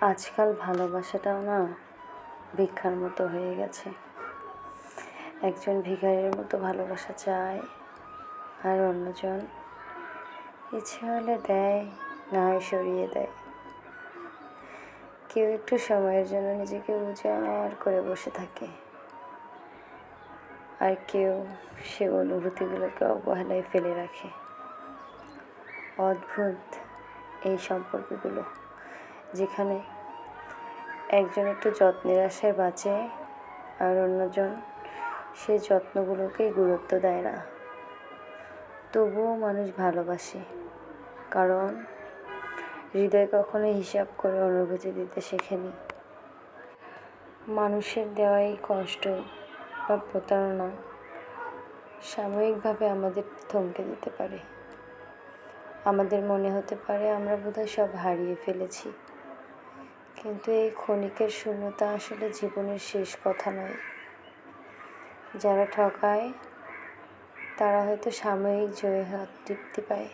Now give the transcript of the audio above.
আজকাল ভালোবাসাটাও না ভিক্ষার মতো হয়ে গেছে। একজন ভিখারির মতো ভালোবাসা চায়, আর অন্যজন ইচ্ছে হলে দেয়, না হয় সরিয়ে দেয়। কেউ একটু সময়ের জন্য নিজেকে উজাড় করে বসে থাকে, আর কেউ সে অনুভূতিগুলোকে অবহেলায় ফেলে রাখে। অদ্ভুত এই সম্পর্কগুলো, যেখানে একজন একটু যত্নের আশায় বাঁচে, আর অন্যজন সেই যত্নগুলোকেই গুরুত্ব দেয় না। তবুও মানুষ ভালোবাসে, কারণ হৃদয় কখনো হিসাব করে অনুভূতি দিতে শেখেনি। মানুষের দেওয়া এই কষ্ট বা প্রতারণা সাময়িকভাবে আমাদের থমকে দিতে পারে। আমাদের মনে হতে পারে আমরা বোধহয় সব হারিয়ে ফেলেছি, কিন্তু এই ক্ষণিকের শূন্যতা আসলে জীবনের শেষ কথা নয়। যারা ঠকায় তারা হয়তো সাময়িক জয়ে তৃপ্তি পায়,